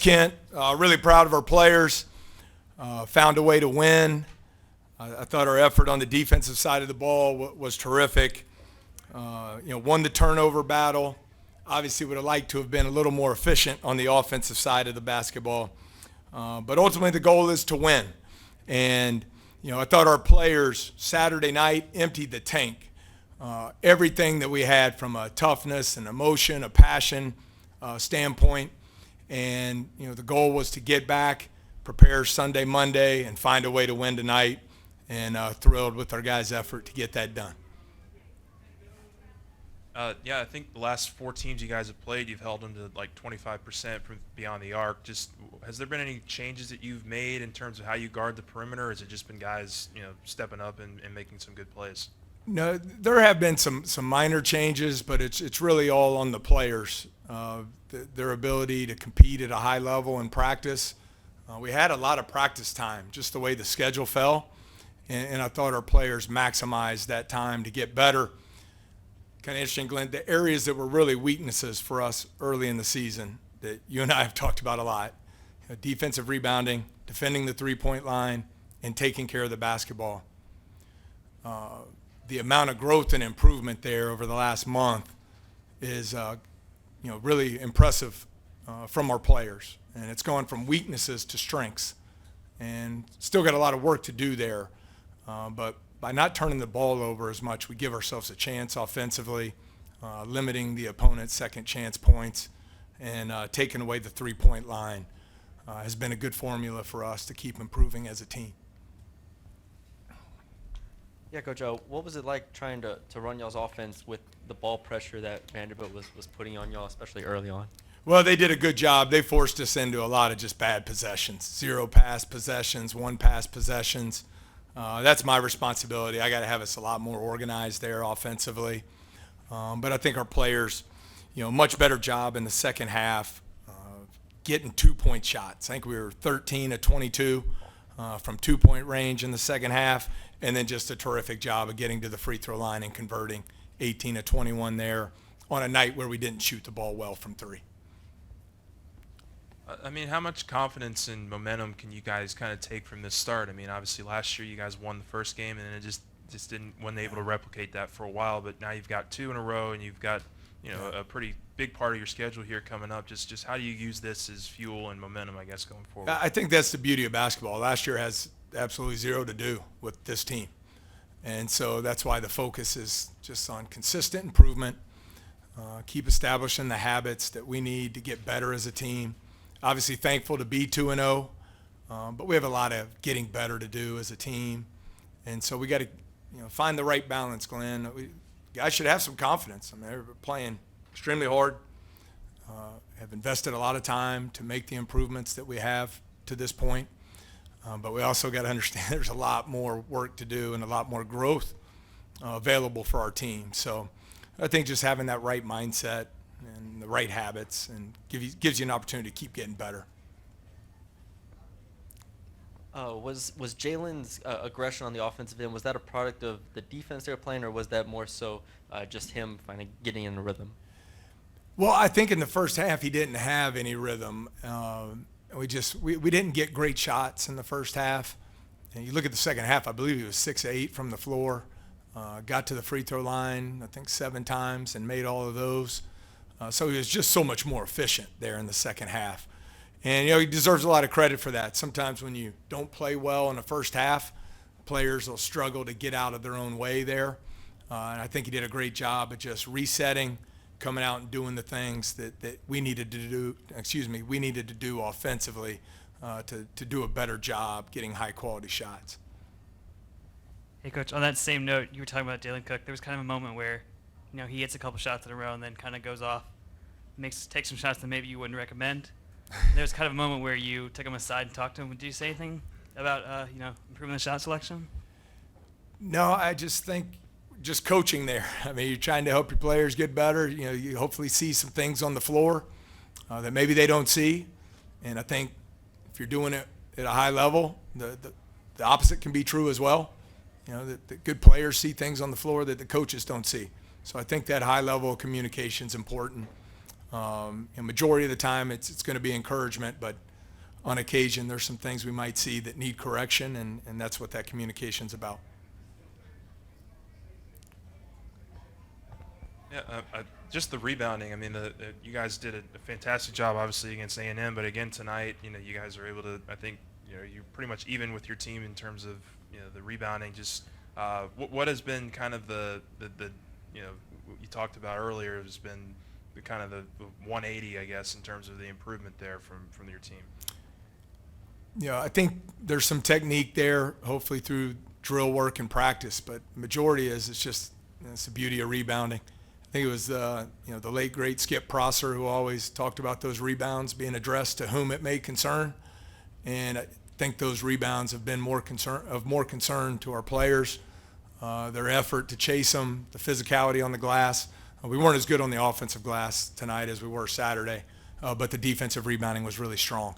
Kent. Really proud of our players. Found a way to win. I thought our effort on the defensive side of the ball was terrific. Won the turnover battle. Obviously would have liked to have been a little more efficient on the offensive side of the basketball. But ultimately the goal is to win. And, I thought our players Saturday night emptied the tank. Everything that we had from a toughness and emotion, a passion standpoint. And, the goal was to get back, prepare Sunday, Monday, and find a way to win tonight. And thrilled with our guys' effort to get that done. I think the last 4 teams you guys have played, you've held them to like 25% from beyond the arc. Just has there been any changes that you've made in terms of how you guard the perimeter, or has it just been guys, stepping up and making some good plays? No, there have been some minor changes, but it's really all on the players, their ability to compete at a high level in practice. We had a lot of practice time, just the way the schedule fell, and I thought our players maximized that time to get better. Kind of interesting, Glenn, the areas that were really weaknesses for us early in the season that you and I have talked about a lot, defensive rebounding, defending the three-point line, and taking care of the basketball. The amount of growth and improvement there over the last month is, really impressive from our players. And it's gone from weaknesses to strengths. And still got a lot of work to do there. But by not turning the ball over as much, we give ourselves a chance offensively, limiting the opponent's second chance points, and taking away the three-point line has been a good formula for us to keep improving as a team. Yeah, Coach, what was it like trying to run y'all's offense with the ball pressure that Vanderbilt was putting on y'all, especially early on? Well, they did a good job. They forced us into a lot of just bad possessions, 0 pass possessions, 1 pass possessions. That's my responsibility. I got to have us a lot more organized there offensively. But I think our players, much better job in the second half getting 2-point shots. I think we were 13 of 22 from 2-point range in the second half, and then just a terrific job of getting to the free throw line and converting 18 of 21 there on a night where we didn't shoot the ball well from 3. How much confidence and momentum can you guys kind of take from this start? Obviously last year you guys won the first game, and then it just wasn't able to replicate that for a while. But now you've got 2 in a row, and you've got a pretty big part of your schedule here coming up. Just how do you use this as fuel and momentum, I guess, going forward? I think that's the beauty of basketball. Last year has absolutely 0 to do with this team, and so that's why the focus is just on consistent improvement. Keep establishing the habits that we need to get better as a team. Obviously thankful to be 2-0, but we have a lot of getting better to do as a team. And so we got to find the right balance, Glenn. Guys should have some confidence. They're playing extremely hard, have invested a lot of time to make the improvements that we have to this point. But we also got to understand there's a lot more work to do and a lot more growth available for our team. So I think just having that right mindset and the right habits and gives you an opportunity to keep getting better. Was Jalen's aggression on the offensive end, was that a product of the defense they were playing, or was that more so just him finally getting in a rhythm? Well, I think in the first half he didn't have any rhythm. We didn't get great shots in the first half. And you look at the second half, I believe he was 6 of 8 from the floor. Got to the free throw line, I think 7 times, and made all of those. So he was just so much more efficient there in the second half. And, he deserves a lot of credit for that. Sometimes when you don't play well in the first half, players will struggle to get out of their own way there. And I think he did a great job of just resetting, coming out and doing the things that we needed to do offensively to do a better job getting high-quality shots. Hey, Coach, on that same note, you were talking about Jalen Cook. There was kind of a moment where, he hits a couple shots in a row and then kind of goes off, takes some shots that maybe you wouldn't recommend. There was kind of a moment where you took him aside and talked to him. Did you say anything about, improving the shot selection? No, I just think just coaching there. You're trying to help your players get better. You hopefully see some things on the floor that maybe they don't see. And I think if you're doing it at a high level, the opposite can be true as well. The good players see things on the floor that the coaches don't see. So I think that high level of communication is important. Majority of the time, it's going to be encouragement, but on occasion, there's some things we might see that need correction, and that's what that communication's about. Yeah, just the rebounding. I mean, you guys did a fantastic job, obviously, against A&M. But again tonight, you guys are able to. I think you're pretty much even with your team in terms of the rebounding. Just what has been kind of the what you talked about earlier has been the kind of the 180, I guess, in terms of the improvement there from your team. I think there's some technique there, hopefully through drill work and practice. But majority is it's just it's the beauty of rebounding. I think it was the late great Skip Prosser who always talked about those rebounds being addressed to whom it may concern, and I think those rebounds have been more concern to our players, their effort to chase them, the physicality on the glass. We weren't as good on the offensive glass tonight as we were Saturday, but the defensive rebounding was really strong.